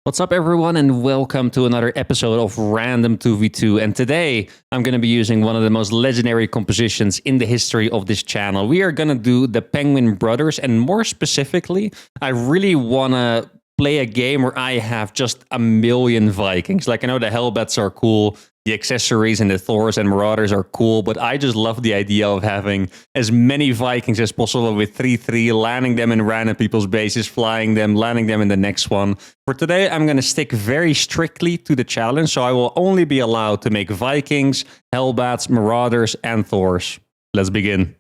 What's up, everyone, and welcome to another episode of Random 2v2. And today, I'm going to be using one of the most legendary compositions in the history of this channel. We are going to do the Penguin Brothers, and more specifically, I really want to play a game where I have just a million Vikings. Like, I know the Hellbats are cool, the accessories and the Thors and Marauders are cool, but I just love the idea of having as many Vikings as possible with 3-3, landing them in random people's bases, flying them, landing them in the next one. For today, I'm going to stick very strictly to the challenge, so I will only be allowed to make Vikings, Hellbats, Marauders, and Thors. Let's begin.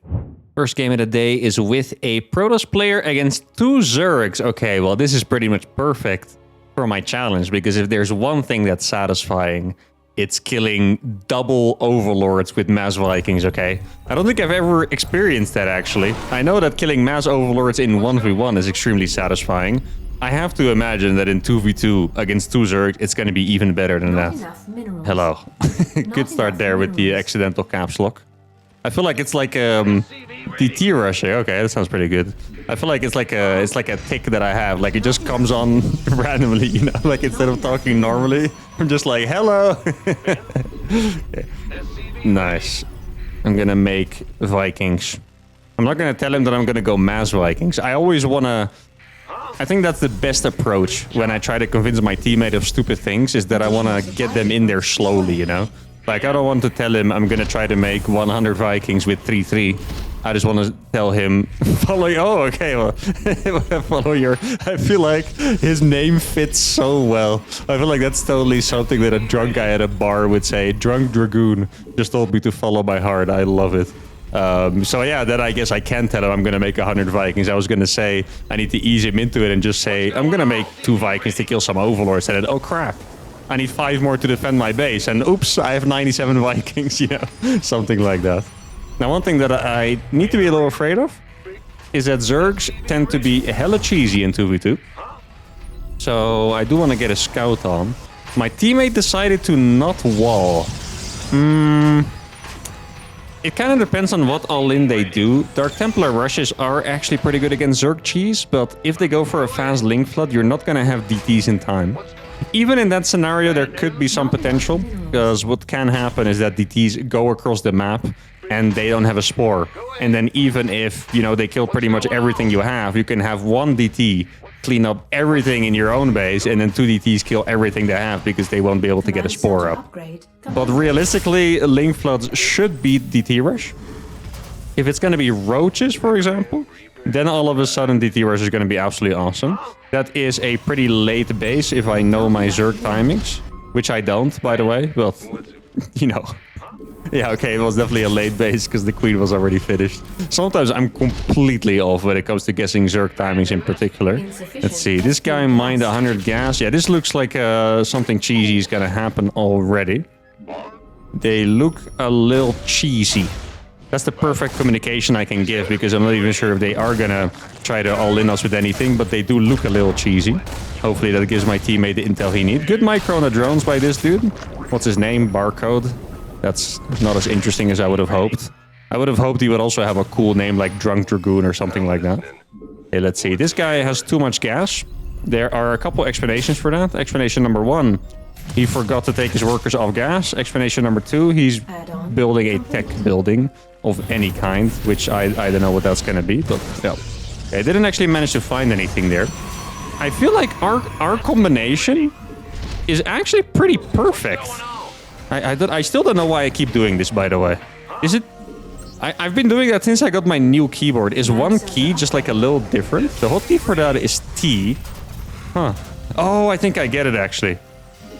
First game of the day is with a Protoss player against two Zergs. Okay, well, this is pretty much perfect for my challenge, because if there's one thing that's satisfying, it's killing double Overlords with mass Vikings, okay? I don't think I've ever experienced that, actually. I know that killing mass Overlords in 1v1 is extremely satisfying. I have to imagine that in 2v2 against two Zerg, it's going to be even better than that. Hello. Good start there with the accidental caps lock. I feel like it's like DT rush. Okay, that sounds pretty good. I feel like it's like a tick that I have. Like it just comes on randomly, you know. Like instead of talking normally, I'm just like hello. Nice. I'm gonna make Vikings. I'm not gonna tell him that I'm gonna go mass Vikings. I always wanna. I think that's the best approach when I try to convince my teammate of stupid things. Is that I wanna get them in there slowly, you know. Like, I don't want to tell him I'm going to try to make 100 Vikings with 3-3. I just want to tell him, follow... Oh, okay, well, follow your... I feel like his name fits so well. I feel like that's totally something that a drunk guy at a bar would say. Drunk Dragoon just told me to follow my heart. I love it. So yeah, then I guess I can tell him I'm going to make 100 Vikings. I was going to say I need to ease him into it and just say, I'm going to make 2 Vikings to kill some Overlords. And then, oh, crap. I need 5 more to defend my base, and oops, I have 97 Vikings, you know, something like that. Now, one thing that I need to be a little afraid of is that Zergs tend to be hella cheesy in 2v2. So I do want to get a scout on. My teammate decided to not wall. It kind of depends on what all-in they do. Dark Templar rushes are actually pretty good against Zerg cheese, but if they go for a fast link flood, you're not going to have DTs in time. Even in that scenario, there could be some potential, because what can happen is that DTs go across the map and they don't have a spore. And then even if, you know, they kill pretty much everything you can have one DT clean up everything in your own base, and then 2 DTs kill everything they have because they won't be able to get a spore up. But realistically, link floods should beat DT rush. If it's going to be roaches, for example, then all of a sudden DT rush is going to be absolutely awesome. That is a pretty late base if I know my Zerg timings, which I don't, by the way. Well, you know. Yeah, okay, it was definitely a late base because the queen was already finished. Sometimes I'm completely off when it comes to guessing Zerg timings in particular. Let's see, this guy mined 100 gas. Yeah, this looks like something cheesy is going to happen already. They look a little cheesy. That's the perfect communication I can give, because I'm not even sure if they are gonna try to all-in us with anything, but they do look a little cheesy. Hopefully that gives my teammate the intel he needs. Good micro on the drones by this dude. What's his name? Barcode. That's not as interesting as I would have hoped. I would have hoped he would also have a cool name like Drunk Dragoon or something like that. Okay, let's see. This guy has too much gas. There are a couple explanations for that. Explanation number 1. He forgot to take his workers off gas. Explanation number 2, he's building a tech building of any kind, which I don't know what that's going to be, but yeah. I didn't actually manage to find anything there. I feel like our combination is actually pretty perfect. I still don't know why I keep doing this, by the way. Is it... I've been doing that since I got my new keyboard. Is one key just like a little different? The hotkey for that is T. Huh. Oh, I think I get it, actually.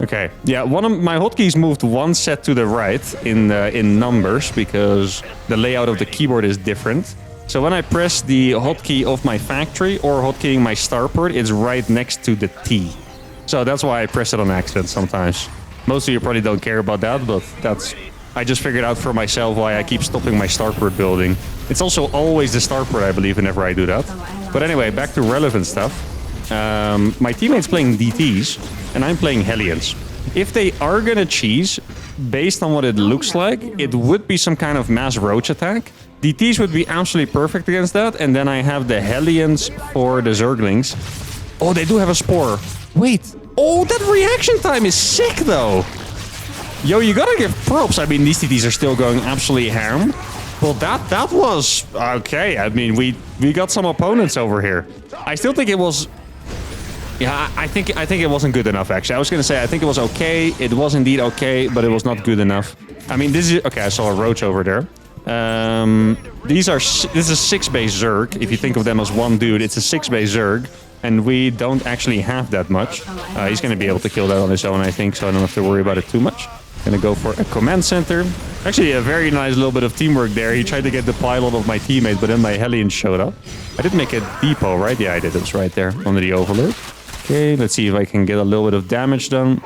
Okay, yeah, one of my hotkeys moved one set to the right in numbers because the layout of the keyboard is different. So when I press the hotkey of my factory or hotkeying my starport, it's right next to the T. So that's why I press it on accident sometimes. Most of you probably don't care about that, but that's... I just figured out for myself why I keep stopping my starport building. It's also always the starport, I believe, whenever I do that. But anyway, back to relevant stuff. My teammate's playing DTs, and I'm playing Hellions. If they are gonna cheese, based on what it looks like, it would be some kind of mass roach attack. DTs would be absolutely perfect against that, and then I have the Hellions for the Zerglings. Oh, they do have a spore. Wait, Oh, that reaction time is sick, though. Yo, you gotta give props. I mean, these TTs are still going absolutely ham. Well, that was... Okay, I mean, we got some opponents over here. I still think it was... Yeah, I think it wasn't good enough, actually. I was gonna say, I think it was okay. It was indeed okay, but it was not good enough. I mean, this is... Okay, I saw a roach over there. This is a 6-base Zerg. If you think of them as one dude, it's a 6-base Zerg. And we don't actually have that much. He's gonna be able to kill that on his own, I think, so I don't have to worry about it too much. Gonna go for a command center. Actually, a very nice little bit of teamwork there. He tried to get the pylon of my teammate, but then my Hellion showed up. I did make a depot, right? Yeah, I did. It was right there under the overlord. Okay, let's see if I can get a little bit of damage done.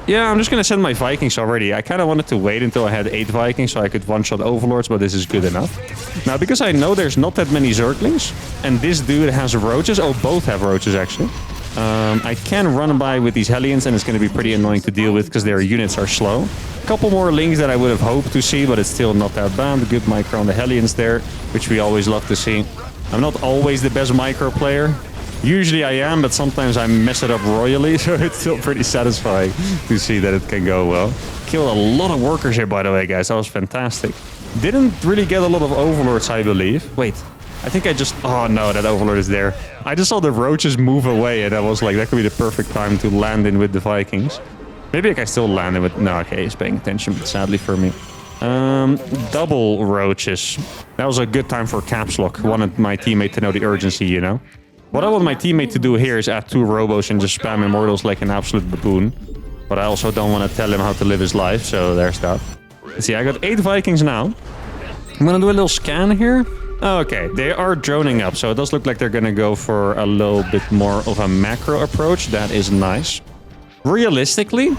Yeah, I'm just gonna send my Vikings already. I kind of wanted to wait until I had 8 Vikings so I could one-shot overlords, but this is good enough. Now, because I know there's not that many Zerglings, and this dude has roaches. Oh, both have roaches, actually. I can run by with these Hellions, and it's going to be pretty annoying to deal with because their units are slow. A couple more links that I would have hoped to see, but it's still not that bad. Good micro on the Hellions there, which we always love to see. I'm not always the best micro player. Usually I am, but sometimes I mess it up royally, so it's still pretty satisfying to see that it can go well. Killed a lot of workers here, by the way, guys. That was fantastic. Didn't really get a lot of overlords, I believe. Wait. I think I just... Oh, no, that overlord is there. I just saw the roaches move away, and I was like, that could be the perfect time to land in with the Vikings. Maybe I can still land in with... No, okay, he's paying attention, but sadly for me. Double roaches. That was a good time for caps lock. Wanted my teammate to know the urgency, you know? What I want my teammate to do here is add 2 robos and just spam immortals like an absolute baboon. But I also don't want to tell him how to live his life, so there's that. Let's see, I got 8 Vikings now. I'm gonna do a little scan here. Okay, they are droning up, so it does look like they're gonna go for a little bit more of a macro approach. That is nice. Realistically,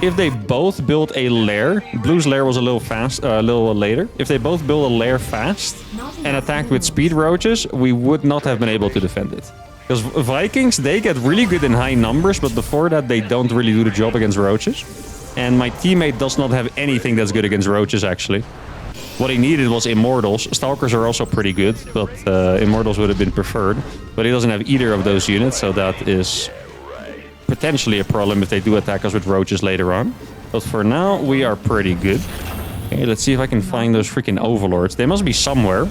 if they both build a lair, Blue's lair was a little later. If they both build a lair fast and attacked with speed roaches, we would not have been able to defend it. Because Vikings, they get really good in high numbers, but before that, they don't really do the job against roaches. And my teammate does not have anything that's good against roaches, actually. What he needed was Immortals. Stalkers are also pretty good, but Immortals would have been preferred. But he doesn't have either of those units, so that is potentially a problem if they do attack us with roaches later on. But for now, we are pretty good. Okay, let's see if I can find those freaking overlords. They must be somewhere.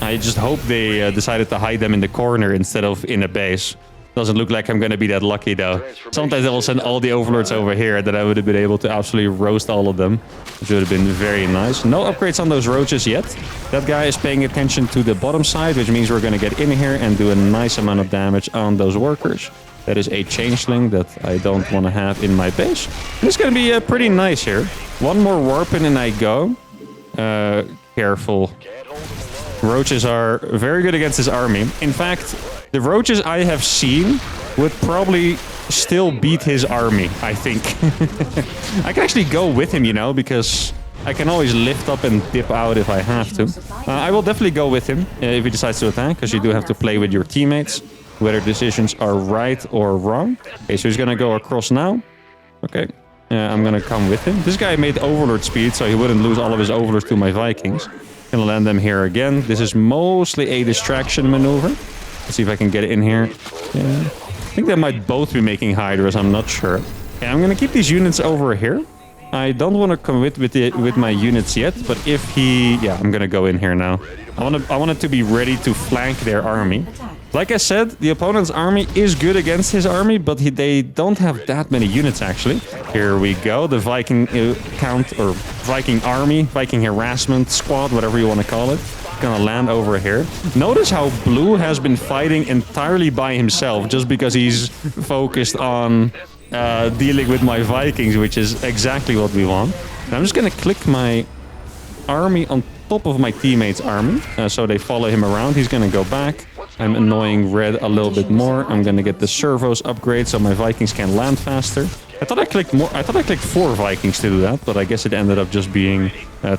I just hope they decided to hide them in the corner instead of in a base. Doesn't look like I'm going to be that lucky, though. Sometimes they will send all the overlords over here that I would have been able to absolutely roast all of them, which would have been very nice. No upgrades on those roaches yet. That guy is paying attention to the bottom side, which means we're going to get in here and do a nice amount of damage on those workers. That is a changeling that I don't want to have in my base. This is going to be pretty nice here. One more warp in and I go. Careful. Roaches are very good against this army. In fact, the roaches I have seen would probably still beat his army, I think. I can actually go with him, you know, because I can always lift up and dip out if I have to. I will definitely go with him if he decides to attack, because you do have to play with your teammates, whether decisions are right or wrong. Okay, so he's going to go across now. Okay, I'm going to come with him. This guy made overlord speed, so he wouldn't lose all of his overlords to my Vikings. Gonna land them here again. This is mostly a distraction maneuver. Let's see if I can get it in here. Yeah. I think they might both be making hydras. I'm not sure. Okay, I'm gonna keep these units over here. I don't want to commit with my units yet, but if he... Yeah, I'm gonna go in here now. I want it to be ready to flank their army. Like I said, the opponent's army is good against his army, but they don't have that many units, actually. Here we go. The Viking count, or Viking army, Viking harassment squad, whatever you want to call it. Gonna land over here. Notice how Blue has been fighting entirely by himself, just because he's focused on dealing with my Vikings, which is exactly what we want. And I'm just gonna click my army on top of my teammate's army, so they follow him around. He's gonna go back. I'm annoying red a little bit more. I'm gonna get the servos upgrade so my Vikings can land faster. I thought I clicked 4 Vikings to do that, but I guess it ended up just being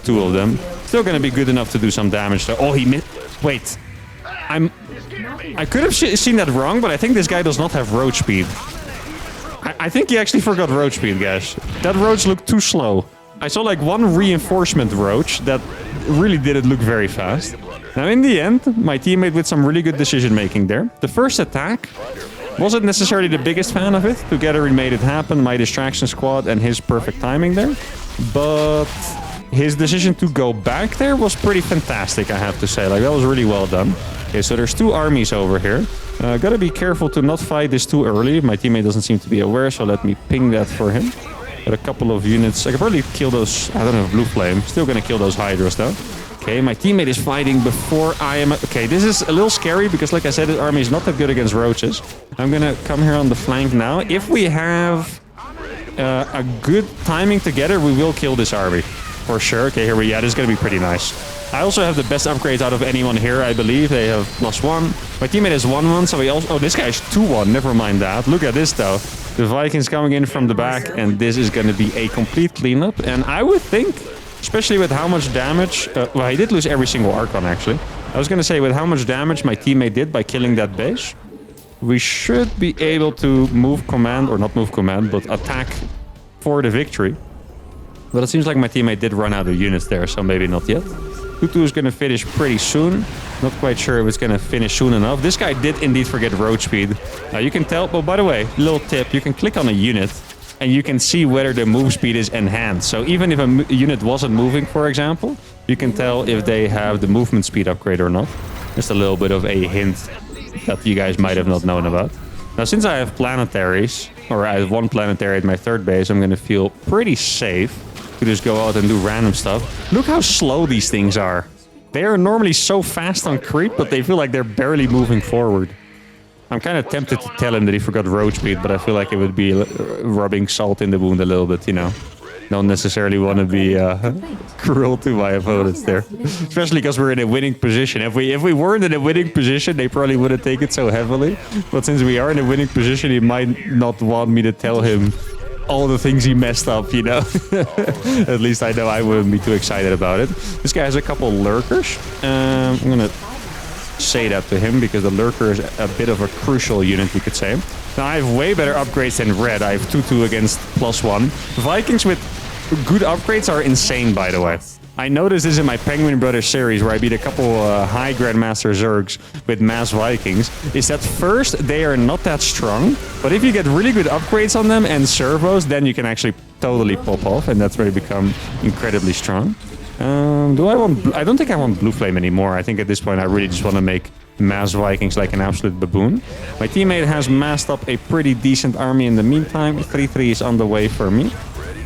2 of them. Still gonna be good enough to do some damage though. Oh, he missed. Wait. I could have seen that wrong, but I think this guy does not have roach speed. I think he actually forgot roach speed, guys. That roach looked too slow. I saw like one reinforcement roach that really didn't look very fast. Now in the end, my teammate with some really good decision making there. The first attack, Wasn't necessarily the biggest fan of it. Together we made it happen, my distraction squad and his perfect timing there. But his decision to go back there was pretty fantastic, I have to say. Like, that was really well done. Okay, so there's 2 armies over here. Gotta be careful to not fight this too early. My teammate doesn't seem to be aware, so let me ping that for him. Got a couple of units. I could probably kill those, I don't know, blue flame. Still gonna kill those hydras though. Okay, my teammate is fighting before I am... Okay, this is a little scary because, like I said, the army is not that good against roaches. I'm gonna come here on the flank now. If we have a good timing together, we will kill this army. For sure. Okay, here we... Yeah, this is gonna be pretty nice. I also have the best upgrades out of anyone here, I believe. They have +1. My teammate has 1-1, so we also... Oh, this guy's 2-1. Never mind that. Look at this, though. The Vikings coming in from the back, and this is gonna be a complete cleanup. And I would think... Especially with how much damage... well, he did lose every single Archon, actually. I was going to say, with how much damage my teammate did by killing that base, we should be able to move command, or not move command, but attack for the victory. But it seems like my teammate did run out of units there, so maybe not yet. Tutu is going to finish pretty soon. Not quite sure if it's going to finish soon enough. This guy did indeed forget road speed. You can tell... Oh, by the way, little tip. You can click on a unit... and you can see whether the move speed is enhanced. So even if a unit wasn't moving, for example, you can tell if they have the movement speed upgrade or not. Just a little bit of a hint that you guys might have not known about. Now, since I have planetaries, or I have 1 planetary at my 3rd base, I'm going to feel pretty safe to just go out and do random stuff. Look how slow these things are. They are normally so fast on creep, but they feel like they're barely moving forward. I'm kind of tempted to tell him that he forgot road speed, but I feel like it would be rubbing salt in the wound a little bit, you know. Don't necessarily want to be cruel to my opponents there. Especially because we're in a winning position. If we weren't in a winning position, they probably wouldn't take it so heavily. But since we are in a winning position, he might not want me to tell him all the things he messed up, you know. At least I know I wouldn't be too excited about it. This guy has a couple lurkers. I'm going to... say that to him because the lurker is a bit of a crucial unit, you could say. Now I have way better upgrades than red. I have 2-2 against +1. Vikings with good upgrades are insane, by the way. I noticed this in my Penguin Brothers series where I beat a couple high Grandmaster Zergs with mass Vikings, is that first they are not that strong, but if you get really good upgrades on them and servos, then you can actually totally pop off, and that's where they become incredibly strong. I don't think I want Blue Flame anymore. I think at this point I really just want to make mass Vikings like an absolute baboon. My teammate has massed up a pretty decent army in the meantime. 3-3 is on the way for me.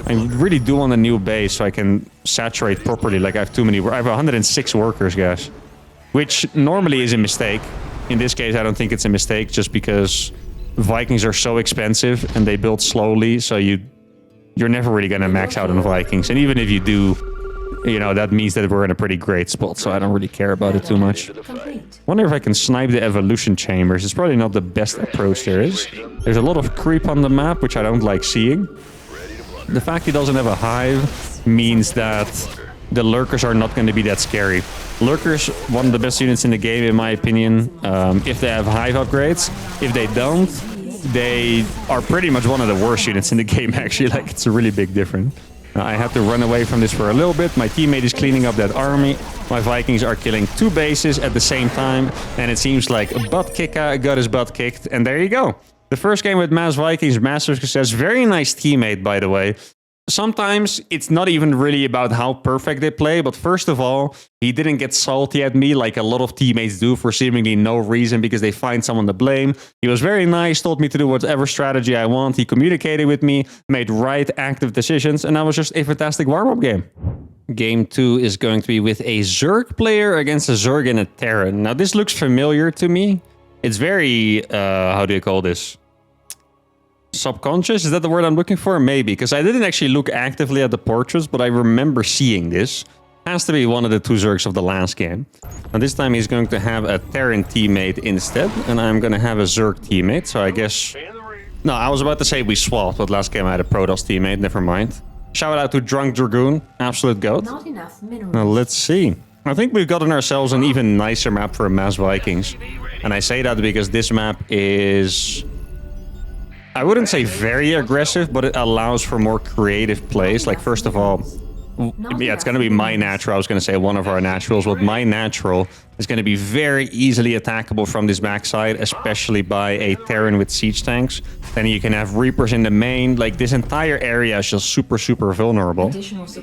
I really do want a new base so I can saturate properly. Like, I have too many... I have 106 workers, guys. Which normally is a mistake. In this case, I don't think it's a mistake just because Vikings are so expensive and they build slowly. So you're never really going to max out on Vikings. And even if you do... You know, that means that we're in a pretty great spot, so I don't really care about it too much. Wonder if I can snipe the evolution chambers. It's probably not the best approach there is. There's a lot of creep on the map, which I don't like seeing. The fact he doesn't have a hive means that the lurkers are not going to be that scary. Lurkers, one of the best units in the game, in my opinion, if they have hive upgrades. If they don't, they are pretty much one of the worst units in the game, actually. Like, it's a really big difference. I had to run away from this for a little bit. My teammate is cleaning up that army. My Vikings are killing 2 bases at the same time. And it seems like Butt Kicka got his butt kicked. And there you go. The first game with Mass Vikings, massive success. Very nice teammate, by the way. Sometimes it's not even really about how perfect they play, but first of all, he didn't get salty at me like a lot of teammates do for seemingly no reason because they find someone to blame. He was very nice, told me to do whatever strategy I want. He communicated with me, made right active decisions, and that was just a fantastic warm-up game. Game 2 is going to be with a Zerg player against a Zerg and a Terran. Now, this looks familiar to me. It's very, how do you call this? Subconscious? Is that the word I'm looking for? Maybe, because I didn't actually look actively at the portraits, but I remember seeing this. Has to be one of the 2 Zergs of the last game. And this time he's going to have a Terran teammate instead, and I'm going to have a Zerg teammate, so I guess... No, I was about to say we swapped, but last game I had a Protoss teammate, never mind. Shout out to Drunk Dragoon, absolute goat. Not enough minerals. Now let's see. I think we've gotten ourselves an even nicer map for Mass Vikings. And I say that because this map is... I wouldn't say very aggressive, but it allows for more creative plays. Like, first of all, Yeah, it's going to be my natural. I was going to say one of our naturals, but my natural is going to be very easily attackable from this backside, especially by a Terran with siege tanks. Then you can have Reapers in the main. Like, this entire area is just super, super vulnerable.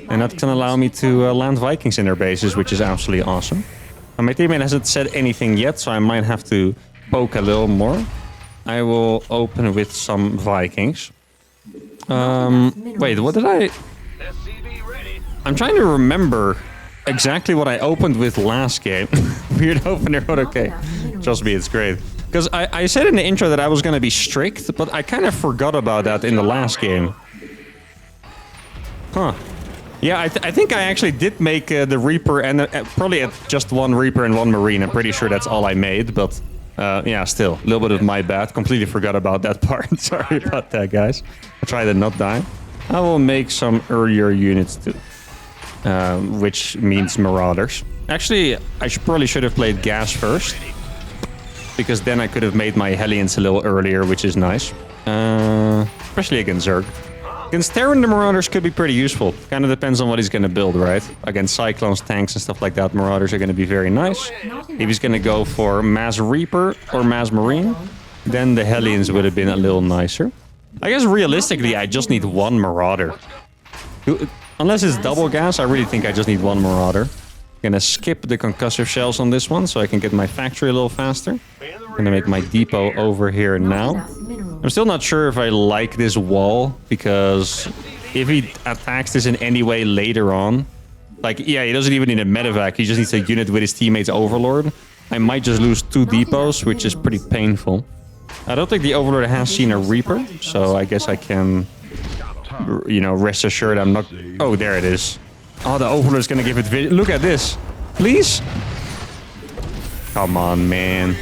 And that's going to allow me to land Vikings in their bases, which is absolutely awesome. And my teammate hasn't said anything yet, so I might have to poke a little more. I will open with some Vikings. Wait, what did I... I'm trying to remember exactly what I opened with last game. Weird opener, but okay. Trust me, it's great. Because I said in the intro that I was going to be strict, but I kind of forgot about that in the last game. Huh. Yeah, I think I actually did make the Reaper and probably just one Reaper and one Marine. I'm pretty sure that's all I made, but yeah, still, a little bit of my bad. Completely forgot about that part. Sorry about that, guys. I'll try to not die. I will make some earlier units too. Which means Marauders. Actually, I probably should have played Gas first. Because then I could have made my Hellions a little earlier, which is nice. Especially against Zerg. Against Terran, the Marauders could be pretty useful. Kind of depends on what he's going to build, right? Against Cyclones, tanks, and stuff like that, Marauders are going to be very nice. If he's going to go for Mass Reaper or Mass Marine, then the Hellions would have been a little nicer. I guess realistically, I just need one Marauder. Unless it's double gas, I really think I just need one Marauder. I'm gonna skip the concussive shells on this one so I can get my factory a little faster. I'm gonna make my depot over here now. I'm still not sure if I like this wall, because if he attacks this in any way later on, like, yeah, he doesn't even need a medevac, he just needs a unit with his teammate's Overlord. I might just lose 2 depots, which is pretty painful. I don't think the Overlord has seen a Reaper, so I guess I can... You know, rest assured I'm not... Oh, there it is. Oh, the Overlord is gonna give it vision. Look at this. Please? Come on, man.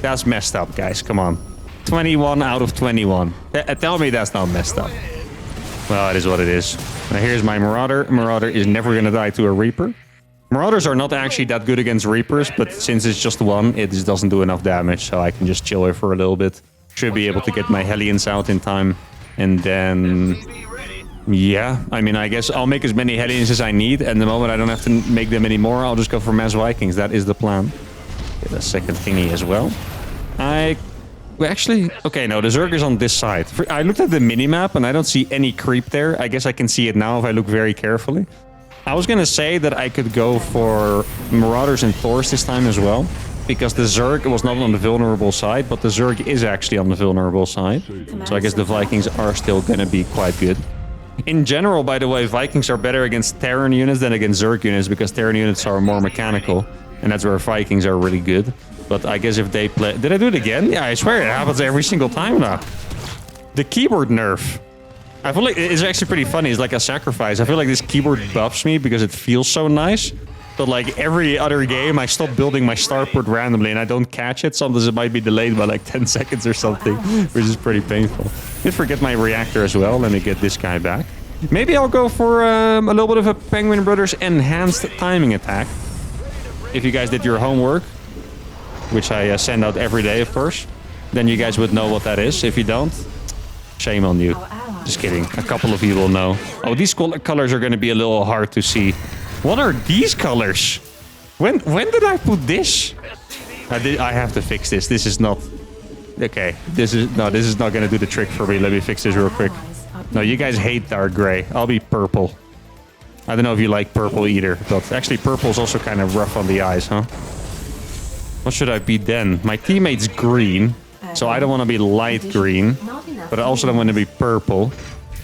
That's messed up, guys. Come on. 21 out of 21. Tell me that's not messed up. Well, it is what it is. Now, here's my Marauder. Marauder is never gonna die to a Reaper. Marauders are not actually that good against Reapers, but since it's just one, it just doesn't do enough damage, so I can just chill here for a little bit. Should be able to get my Hellions out in time. And then, yeah, I mean, I guess I'll make as many Hellions as I need. And the moment I don't have to make them anymore, I'll just go for Mass Vikings. That is the plan. Get a second thingy as well. Actually, okay, no, the Zerg is on this side. I looked at the minimap and I don't see any creep there. I guess I can see it now if I look very carefully. I was going to say that I could go for Marauders and Thors this time as well. Because the Zerg was not on the vulnerable side, but the Zerg is actually on the vulnerable side. So I guess the Vikings are still going to be quite good. In general, by the way, Vikings are better against Terran units than against Zerg units, because Terran units are more mechanical. And that's where Vikings are really good. But I guess if they play... Did I do it again? Yeah, I swear it happens every single time now. The keyboard nerf. I feel like it's actually pretty funny. It's like a sacrifice. I feel like this keyboard buffs me because it feels so nice. But like every other game, I stop building my starport randomly and I don't catch it. Sometimes it might be delayed by like 10 seconds or something, which is pretty painful. Did forget my reactor as well. Let me get this guy back. Maybe I'll go for a little bit of a Penguin Brothers enhanced timing attack. If you guys did your homework, which I send out every day, of course, then you guys would know what that is. If you don't, shame on you. Just kidding. A couple of you will know. Oh, these colors are going to be a little hard to see. What are these colors? When did I put this? I have to fix this. This is not... Okay. This is not going to do the trick for me. Let me fix this real quick. No, you guys hate dark gray. I'll be purple. I don't know if you like purple either, but actually purple is also kind of rough on the eyes, huh? What should I be then? My teammate's green, so I don't want to be light green, but I also don't want to be purple.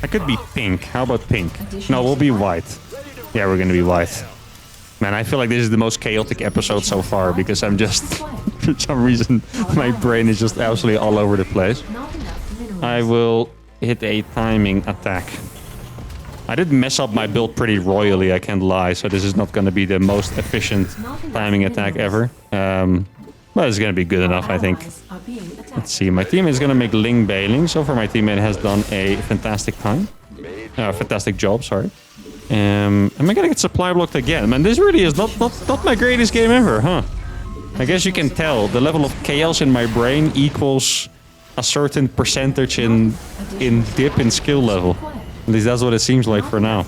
I could be pink. How about pink? No, we'll be white. Yeah, we're gonna be white. Man, I feel like this is the most chaotic episode so far because I'm just... for some reason, my brain is just absolutely all over the place. I will hit a timing attack. I did mess up my build pretty royally, I can't lie, so this is not gonna be the most efficient timing attack ever. But it's gonna be good enough, I think. Let's see, my teammate is gonna make Ling Bailing. So far, my teammate has done a fantastic fantastic job, sorry. Am I gonna get supply blocked again? Man, this really is not my greatest game ever, huh? I guess you can tell the level of chaos in my brain equals a certain percentage in dip in skill level. At least that's what it seems like for now.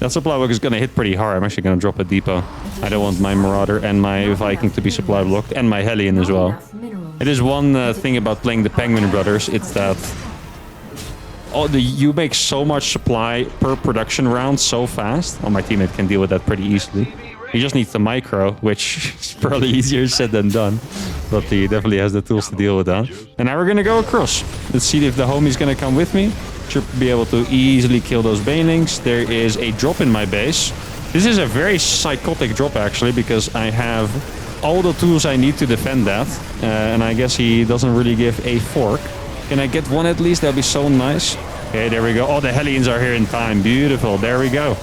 That supply block is going to hit pretty hard. I'm actually going to drop a depot. I don't want my Marauder and my Viking to be supply blocked, and my Hellion as well. It is one thing about playing the Penguin Brothers. It's that you make so much supply per production round so fast. Well, my teammate can deal with that pretty easily. He just needs the micro, which is probably easier said than done. But he definitely has the tools to deal with that. And now we're going to go across. Let's see if the homie's going to come with me. Should be able to easily kill those banelings. There is a drop in my base. This is a very psychotic drop, actually, because I have all the tools I need to defend that. And I guess he doesn't really give a fork. Can I get one at least? That'd be so nice. Okay, there we go. Oh, the Hellions are here in time. Beautiful. There we go.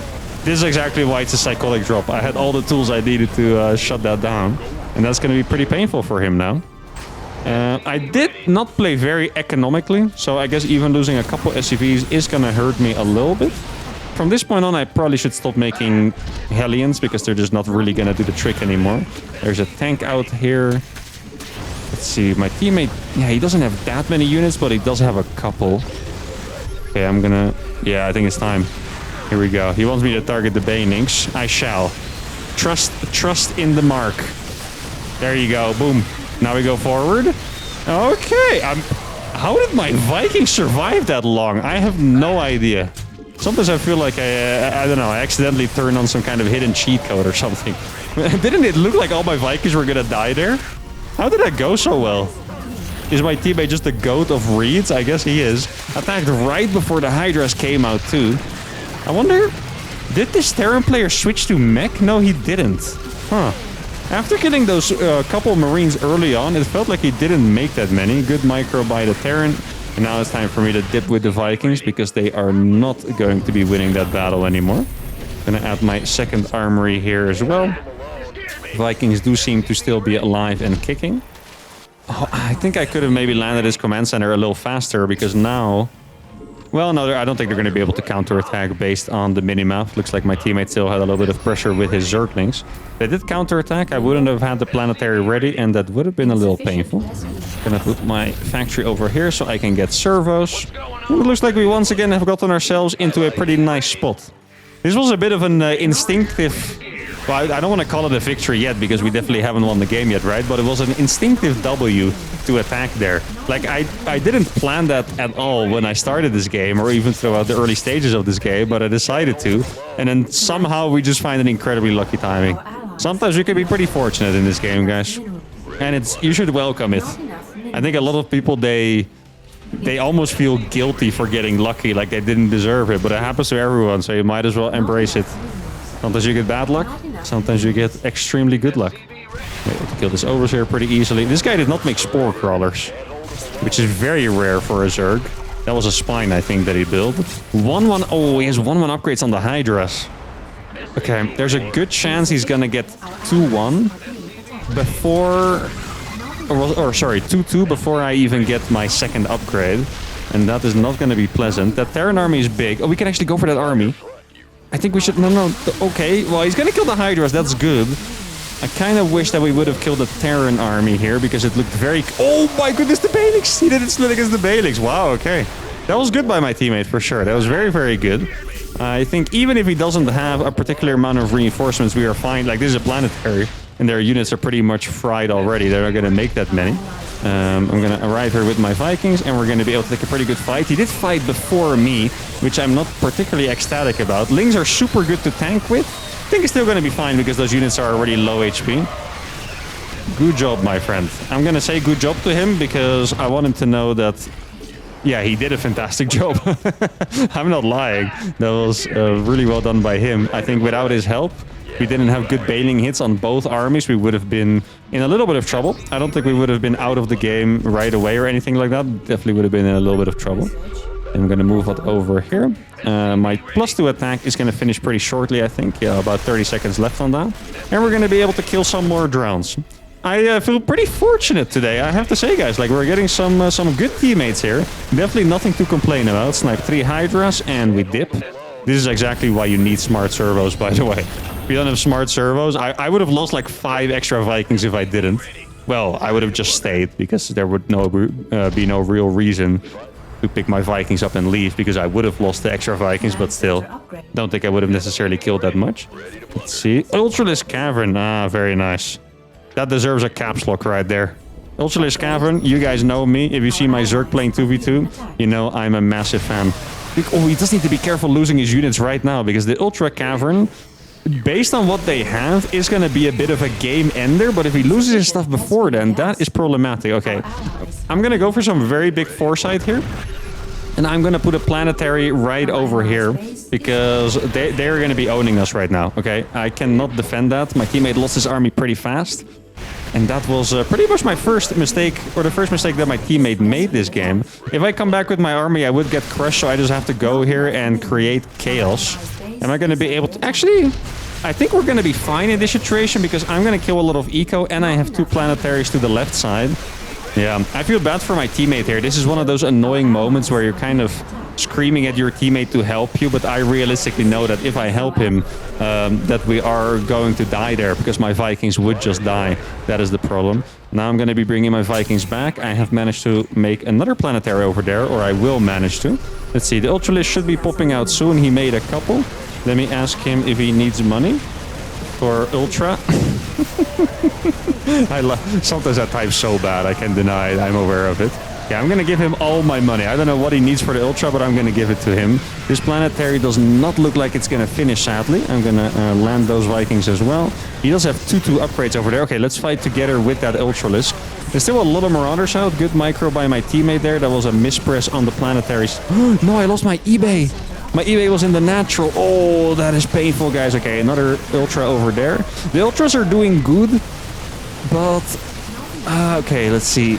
This is exactly why it's a psychotic drop. I had all the tools I needed to shut that down. And that's going to be pretty painful for him now. I did not play very economically. So I guess even losing a couple SCVs is going to hurt me a little bit. From this point on, I probably should stop making Hellions because they're just not really going to do the trick anymore. There's a tank out here. Let's see. My teammate, yeah, he doesn't have that many units, but he does have a couple. Okay, I'm going to... Yeah, I think it's time. Here we go. He wants me to target the banelings. I shall. Trust in the mark. There you go. Boom. Now we go forward. Okay. How did my Vikings survive that long? I have no idea. Sometimes I feel like I don't know, I accidentally turned on some kind of hidden cheat code or something. Didn't it look like all my Vikings were gonna die there? How did that go so well? Is my teammate just the goat of reeds? I guess he is. Attacked right before the Hydras came out too. I wonder, did this Terran player switch to mech? No, he didn't. Huh. After killing those couple Marines early on, it felt like he didn't make that many. Good micro by the Terran. And now it's time for me to dip with the Vikings because they are not going to be winning that battle anymore. Gonna add my second armory here as well. Vikings do seem to still be alive and kicking. Oh, I think I could have maybe landed his command center a little faster because now... Well, no, I don't think they're going to be able to counterattack based on the minimap. Looks like my teammate still had a little bit of pressure with his Zerglings. They did counterattack. I wouldn't have had the planetary ready, and that would have been a little painful. Gonna put my factory over here so I can get servos. It looks like we once again have gotten ourselves into a pretty nice spot. This was a bit of an instinctive... Well, I don't want to call it a victory yet because we definitely haven't won the game yet, right? But it was an instinctive W to attack there. Like, I didn't plan that at all when I started this game or even throughout the early stages of this game, but I decided to. And then somehow we just find an incredibly lucky timing. Sometimes we can be pretty fortunate in this game, guys. And you should welcome it. I think a lot of people, they almost feel guilty for getting lucky, like they didn't deserve it. But it happens to everyone, so you might as well embrace it. Sometimes you get bad luck, sometimes you get extremely good luck. Able to kill this overseer pretty easily. This guy did not make spore crawlers, which is very rare for a Zerg. That was a spine, I think, that he built. 1-1. Oh, he has 1-1 upgrades on the Hydras. Okay, there's a good chance he's gonna get 2-1 before... Or sorry, 2-2 before I even get my second upgrade. And that is not gonna be pleasant. That Terran army is big. Oh, we can actually go for that army. I think we should... No. Okay, well, he's gonna kill the Hydras. That's good. I kind of wish that we would have killed the Terran army here because it looked very... Oh my goodness, the Balix! He didn't split against the Balix. Wow, okay. That was good by my teammate for sure. That was very, very good. I think even if he doesn't have a particular amount of reinforcements, we are fine. Like, this is a planetary, and their units are pretty much fried already. They're not going to make that many. I'm going to arrive here with my Vikings, and we're going to be able to take a pretty good fight. He did fight before me, which I'm not particularly ecstatic about. Lings are super good to tank with. I think it's still going to be fine because those units are already low HP. Good job, my friend. I'm going to say good job to him because I want him to know that, yeah, he did a fantastic job. I'm not lying. That was really well done by him. I think without his help, we didn't have good bailing hits on both armies. We would have been in a little bit of trouble. I don't think we would have been out of the game right away or anything like that. Definitely would have been in a little bit of trouble. I'm going to move it over here. My +2 attack is going to finish pretty shortly, I think. Yeah, about 30 seconds left on that. And we're going to be able to kill some more drones. I feel pretty fortunate today, I have to say, guys. Like, we're getting some good teammates here. Definitely nothing to complain about. Snipe 3 Hydras and we dip. This is exactly why you need smart servos, by the way. If you don't have smart servos, I would have lost like 5 extra Vikings if I didn't. Well, I would have just stayed because there would be no real reason to pick my Vikings up and leave because I would have lost the extra Vikings, but still, don't think I would have necessarily killed that much. Let's see. Ultralisk Cavern. Ah, very nice. That deserves a caps lock right there. Ultralisk Cavern, you guys know me. If you see my Zerg playing 2v2, you know I'm a massive fan. Oh, he does need to be careful losing his units right now because the Ultra Cavern, based on what they have, is going to be a bit of a game ender. But if he loses his stuff before then, that is problematic. Okay, I'm going to go for some very big foresight here. And I'm going to put a planetary right over here because they're going to be owning us right now. Okay, I cannot defend that. My teammate lost his army pretty fast. And that was pretty much my first mistake, or the first mistake that my teammate made this game. If I come back with my army, I would get crushed, so I just have to go here and create chaos. Am I going to be able to... Actually, I think we're going to be fine in this situation because I'm going to kill a lot of eco and I have 2 planetaries to the left side. Yeah, I feel bad for my teammate here. This is one of those annoying moments where you're kind of screaming at your teammate to help you, but I realistically know that if I help him, that we are going to die there because my Vikings would just die. That is the problem. Now I'm going to be bringing my Vikings back. I have managed to make another planetary over there, or I will manage to. Let's see, the Ultralisk should be popping out soon. He made a couple. Let me ask him if he needs money for Ultra. Sometimes I type so bad, I can deny it. I'm aware of it. Yeah, I'm going to give him all my money. I don't know what he needs for the Ultra, but I'm going to give it to him. This planetary does not look like it's going to finish, sadly. I'm going to land those Vikings as well. He does have 2 upgrades over there. Okay, let's fight together with that Ultralisk. There's still a lot of Marauders out. Good micro by my teammate there. That was a mispress on the planetaries. No, I lost my eBay. My eBay was in the natural. Oh, that is painful, guys. Okay, another Ultra over there. The Ultras are doing good, but... okay, let's see.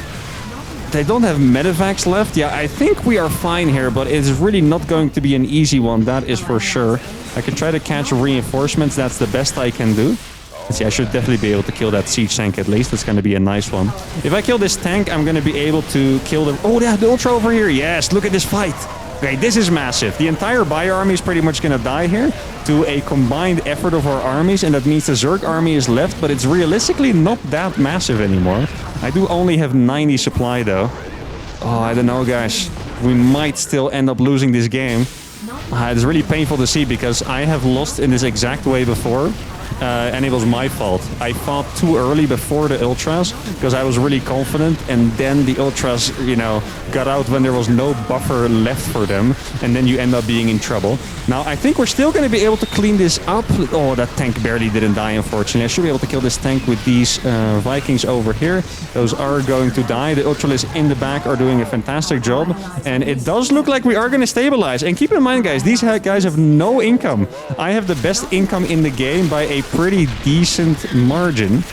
They don't have medevacs left. Yeah, I think we are fine here, but it's really not going to be an easy one. That is for sure. I can try to catch reinforcements. That's the best I can do. Let's see, I should definitely be able to kill that siege tank at least. That's going to be a nice one. If I kill this tank, I'm going to be able to kill the... Oh, yeah, the Ultra over here. Yes, look at this fight. Okay, this is massive. The entire Bio army is pretty much going to die here to a combined effort of our armies, and that means the Zerg army is left, but it's realistically not that massive anymore. I do only have 90 supply, though. Oh, I don't know, guys. We might still end up losing this game. It's really painful to see because I have lost in this exact way before. And it was my fault. I fought too early before the Ultras because I was really confident, and then the Ultras, you know, got out when there was no buffer left for them, and then you end up being in trouble. Now, I think we're still going to be able to clean this up. Oh, that tank barely didn't die, unfortunately. I should be able to kill this tank with these Vikings over here. Those are going to die. The Ultralists in the back are doing a fantastic job, and it does look like we are going to stabilize. And keep in mind, guys, these guys have no income. I have the best income in the game by a pretty decent margin.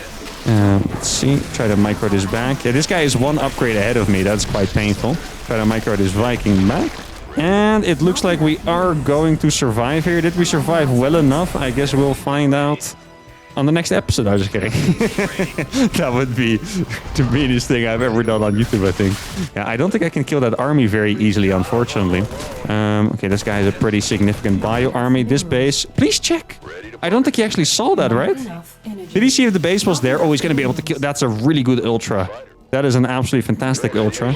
Let's see. Try to micro this back. Yeah, this guy is 1 upgrade ahead of me. That's quite painful. Try to micro this Viking back. And it looks like we are going to survive here. Did we survive well enough? I guess we'll find out on the next episode. I was just kidding. That would be the meanest thing I've ever done on YouTube, I think. Yeah, I don't think I can kill that army very easily, unfortunately. Okay, this guy has a pretty significant bio army. This base, please check. I don't think he actually saw that, right? Did he see if the base was there? Oh, he's going to be able to kill. That's a really good Ultra. That is an absolutely fantastic Ultra.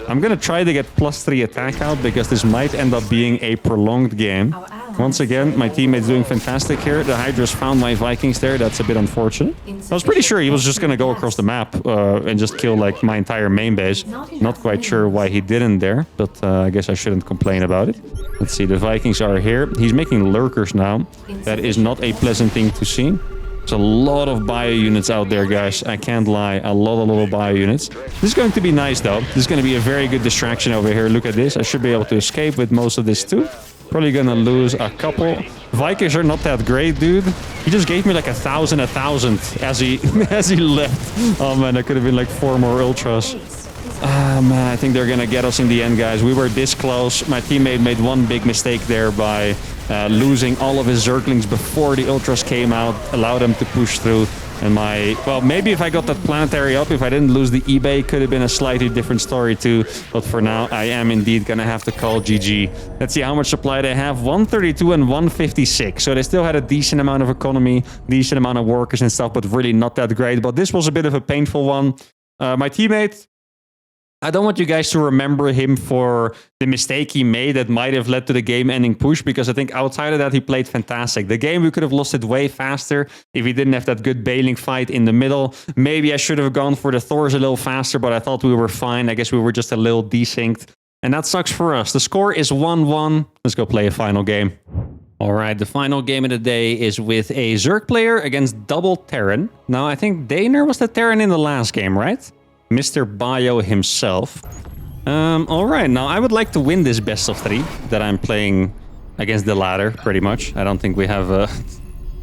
I'm going to try to get +3 attack out because this might end up being a prolonged game. Once again, my teammate's doing fantastic here. The Hydras found my Vikings there. That's a bit unfortunate. I was pretty sure he was just going to go across the map and just kill like my entire main base. Not quite sure why he didn't there, but I guess I shouldn't complain about it. Let's see, the Vikings are here. He's making lurkers now. That is not a pleasant thing to see. There's a lot of bio units out there, guys. I can't lie. A lot of bio units. This is going to be nice, though. This is going to be a very good distraction over here. Look at this. I should be able to escape with most of this, too. Probably going to lose a couple. Vikings are not that great, dude. He just gave me like 1,000 as he as he left. Oh, man. That could have been like 4 more Ultras. Ah, man. I think they're going to get us in the end, guys. We were this close. My teammate made one big mistake there by losing all of his Zerglings before the Ultras came out. Allowed them to push through. And well, maybe if I got that planetary up, if I didn't lose the eBay, could have been a slightly different story too. But for now, I am indeed going to have to call GG. Let's see how much supply they have. 132 and 156. So they still had a decent amount of economy, decent amount of workers and stuff, but really not that great. But this was a bit of a painful one. My teammate I don't want you guys to remember him for the mistake he made that might have led to the game-ending push, because I think outside of that, he played fantastic. The game, we could have lost it way faster if he didn't have that good bailing fight in the middle. Maybe I should have gone for the Thors a little faster, but I thought we were fine. I guess we were just a little desynced, and that sucks for us. The score is 1-1. Let's go play a final game. All right, the final game of the day is with a Zerg player against double Terran. Now, I think Daner was the Terran in the last game, right? Mr. Bio himself. All right, now I would like to win this best of 3 that I'm playing against the ladder, pretty much. I don't think we have a...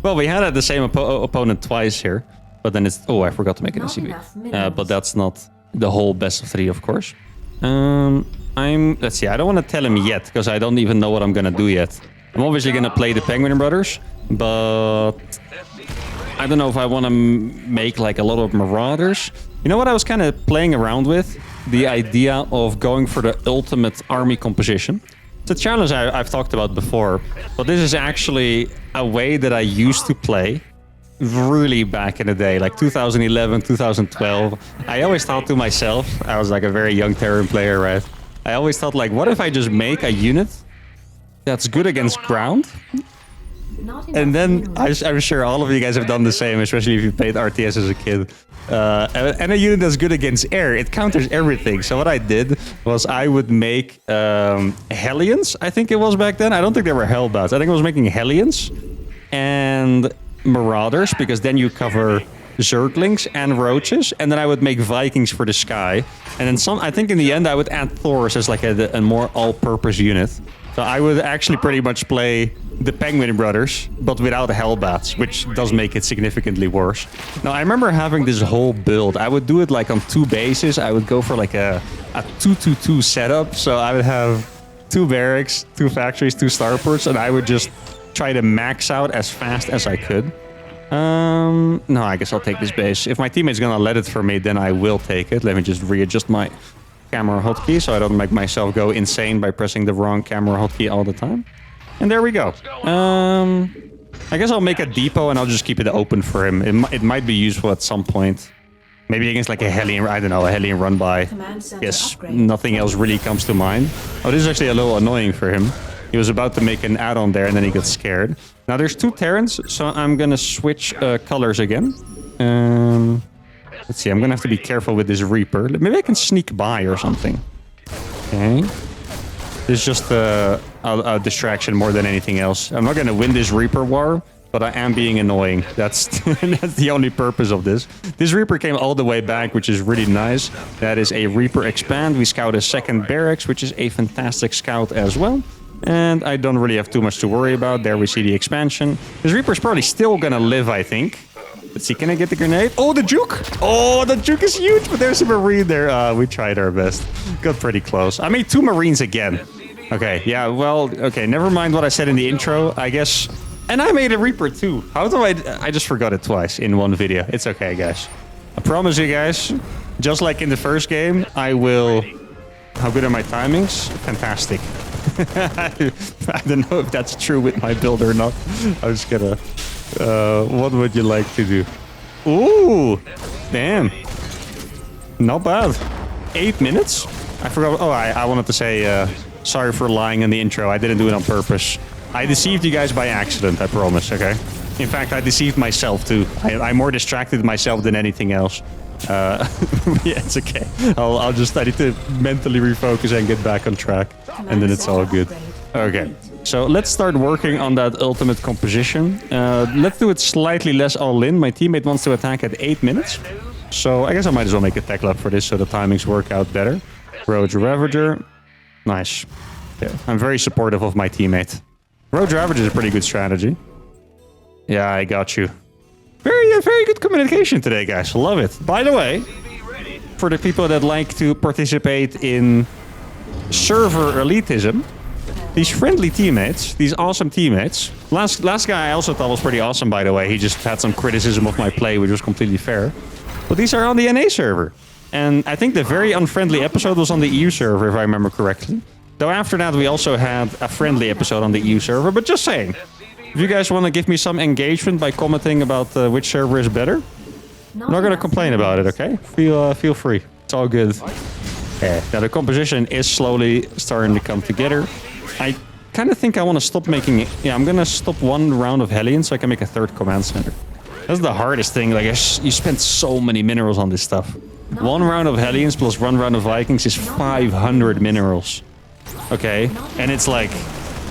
Well, we had the same opponent twice here, but then it's... Oh, I forgot to make an SCV. But that's not the whole best of 3, of course. Let's see, I don't want to tell him yet, because I don't even know what I'm going to do yet. I'm obviously going to play the Penguin Brothers, but... I don't know if I want to make like a lot of Marauders. You know what I was kind of playing around with? The idea of going for the ultimate army composition. It's a challenge I've talked about before, but this is actually a way that I used to play really back in the day, like 2011, 2012. I always thought to myself, I was like a very young Terran player, right? I always thought like, what if I just make a unit that's good against ground? And then I'm sure all of you guys have done the same, especially if you played RTS as a kid. And a unit that's good against air, it counters everything. So what I did was I would make Hellions, I think it was back then. I don't think they were Hellbats. I think I was making Hellions and Marauders, because then you cover Zerglings and Roaches. And then I would make Vikings for the sky. And then I think in the end I would add Thors as like a more all-purpose unit. So I would actually pretty much play the Penguin Brothers, but without Hellbats, which does make it significantly worse. Now, I remember having this whole build. I would do it like on 2 bases. I would go for like a 2-2-2 setup. So I would have 2 barracks, 2 factories, 2 starports, and I would just try to max out as fast as I could. No, I guess I'll take this base. If my teammate's gonna let it for me, then I will take it. Let me just readjust my camera hotkey so I don't make myself go insane by pressing the wrong camera hotkey all the time. And there we go. I guess I'll make a depot and I'll just keep it open for him. It might be useful at some point. Maybe against like a Hellion, I don't know, a Hellion run by. Yes, nothing else really comes to mind. Oh, this is actually a little annoying for him. He was about to make an add-on there and then he got scared. Now there's 2 Terrans, so I'm gonna switch colors again. Let's see, I'm gonna have to be careful with this Reaper. Maybe I can sneak by or something. Okay. This is just a distraction more than anything else. I'm not gonna win this Reaper war, but I am being annoying. That's the only purpose of this. This Reaper came all the way back, which is really nice. That is a Reaper expand. We scout a 2nd barracks, which is a fantastic scout as well. And I don't really have too much to worry about. There we see the expansion. This Reaper's probably still gonna live, I think. Let's see, can I get the grenade? Oh, the juke! Oh, the juke is huge, but there's a Marine there. We tried our best. Got pretty close. I made 2 Marines again. Okay, yeah, well, okay, never mind what I said in the intro, I guess. And I made a Reaper too. How do I just forgot it twice in one video. It's okay, guys. I promise you guys, just like in the first game, I will... How good are my timings? Fantastic. I don't know if that's true with my build or not. I'm just gonna... what would you like to do? Ooh! Damn. Not bad. 8 minutes? I forgot... Oh, I wanted to say... sorry for lying in the intro. I didn't do it on purpose. I deceived you guys by accident, I promise, okay? In fact, I deceived myself too. I more distracted myself than anything else. Yeah, it's okay. I need to mentally refocus and get back on track. And then it's all good. Okay, so let's start working on that ultimate composition. Let's do it slightly less all-in. My teammate wants to attack at 8 minutes. So I guess I might as well make a tech lab for this so the timings work out better. Roach Ravager. Nice. Yeah, I'm very supportive of my teammate. Roach Ravager is a pretty good strategy. Yeah, I got you. Very good communication today, guys. Love it. By the way, for the people that like to participate in server elitism, these friendly teammates, these awesome teammates. Last guy I also thought was pretty awesome, by the way. He just had some criticism of my play, which was completely fair. But these are on the NA server. And I think the very unfriendly episode was on the EU server, if I remember correctly. Though after that, we also had a friendly episode on the EU server. But just saying, if you guys want to give me some engagement by commenting about which server is better, I'm not going to complain about it, okay? Feel free. It's all good. Now the composition is slowly starting to come together. I kind of think I want to stop making it. Yeah, I'm going to stop one round of Hellions so I can make a third command center. That's the hardest thing. Like, you spend so many minerals on this stuff. One round of Hellions plus one round of Vikings is 500 minerals. Okay, and it's like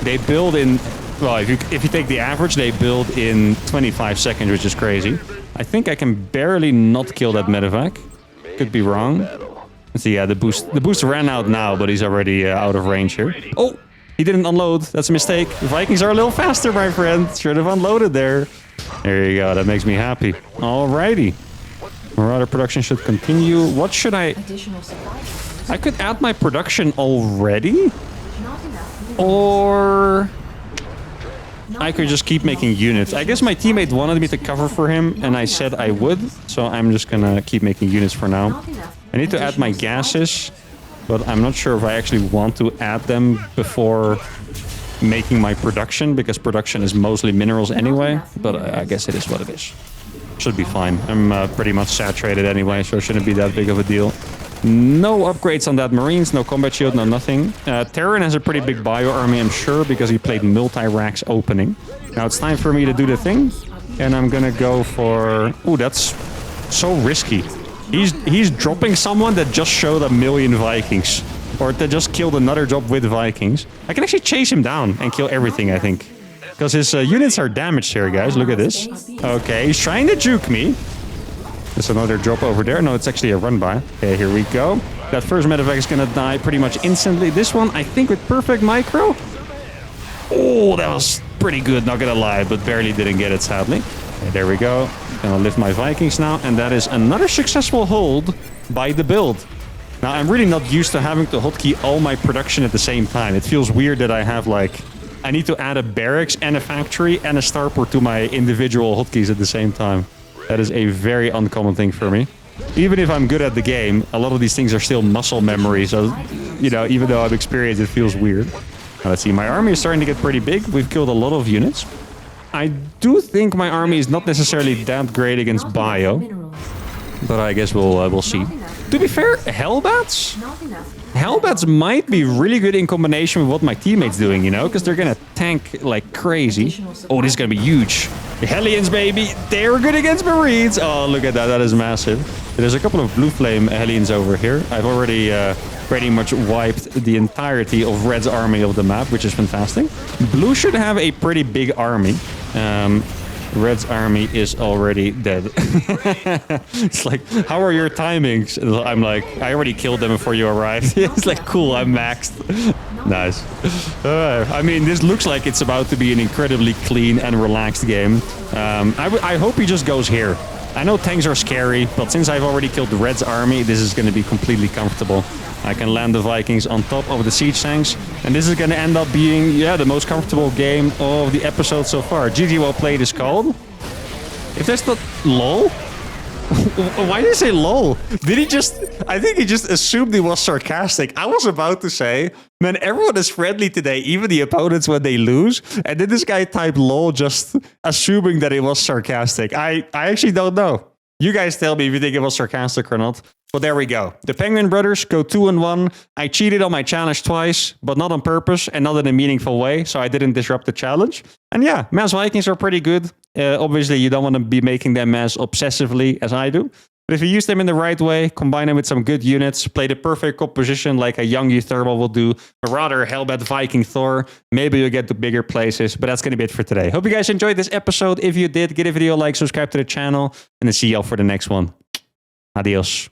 they build in. Well, if you take the average, they build in 25 seconds, which is crazy. I think I can barely not kill that medevac. Could be wrong. Let's see. Yeah, the boost ran out now, but he's already out of range here. Oh, he didn't unload. That's a mistake. The Vikings are a little faster, my friend. Should have unloaded there. There you go. That makes me happy. Alrighty. Marauder production should continue. What should I could add my production already? Or I could just keep making units. I guess my teammate wanted me to cover for him, and I said I would. So I'm just gonna keep making units for now. I need to add my gases, but I'm not sure if I actually want to add them before making my production, because production is mostly minerals anyway. But I guess it is what it is. Should be fine. I'm pretty much saturated anyway, so it shouldn't be that big of a deal. No upgrades on that Marines, no combat shield, no nothing. Terran has a pretty big bio army, I'm sure, because he played multi-racks opening. Now it's time for me to do the thing, and I'm gonna go for... Ooh, that's so risky. He's dropping someone that just showed 1,000,000 Vikings, or that just killed another job with Vikings. I can actually chase him down and kill everything, I think. Because his units are damaged here, guys. Look at this. Okay, he's trying to juke me. There's another drop over there. No, it's actually a run-by. Okay, here we go. That first medevac is going to die pretty much instantly. This one, I think, with perfect micro. Oh, that was pretty good, not going to lie, but barely didn't get it, sadly. Okay, there we go. Gonna lift my Vikings now, and that is another successful hold by the build. Now, I'm really not used to having to hotkey all my production at the same time. It feels weird that I have, like... I need to add a barracks and a factory and a starport to my individual hotkeys at the same time. That is a very uncommon thing for me. Even if I'm good at the game, a lot of these things are still muscle memory. So, you know, even though I'm experienced, it feels weird. Now, let's see. My army is starting to get pretty big. We've killed a lot of units. I do think my army is not necessarily that great against bio. But I guess we'll see. To be fair, Hellbats? Hellbats might be really good in combination with what my teammate's doing, you know? Because they're gonna tank like crazy. Oh, this is gonna be huge. The Hellions, baby! They're good against Marines! Oh, look at that. That is massive. There's a couple of Blue Flame Hellions over here. I've already pretty much wiped the entirety of Red's army of the map, which is fantastic. Blue should have a pretty big army. Red's army is already dead. It's like, how are your timings? I'm like, I already killed them before you arrived. It's like, cool, I'm maxed. Nice. I mean, this looks like it's about to be an incredibly clean and relaxed game. I hope he just goes here. I know tanks are scary, but since I've already killed Red's army, this is going to be completely comfortable. I can land the Vikings on top of the siege tanks, and this is going to end up being, yeah, the most comfortable game of the episode so far. GG well played is called. If that's not LOL? Why did he say LOL? Did he just... I think he just assumed he was sarcastic. I was about to say, man, everyone is friendly today, even the opponents when they lose. And then this guy typed LOL just assuming that it was sarcastic. I actually don't know. You guys tell me if you think it was sarcastic or not. Well, there we go. The Penguin Brothers go 2-1. I cheated on my challenge twice, but not on purpose and not in a meaningful way, so I didn't disrupt the challenge. And yeah, mass Vikings are pretty good. Obviously, you don't want to be making them as obsessively as I do. But if you use them in the right way, combine them with some good units, play the perfect composition like a young uThermal will do, or rather Hellbat Viking Thor, maybe you'll get to bigger places. But that's going to be it for today. Hope you guys enjoyed this episode. If you did, give the video a like, subscribe to the channel, and I'll see y'all for the next one. Adios.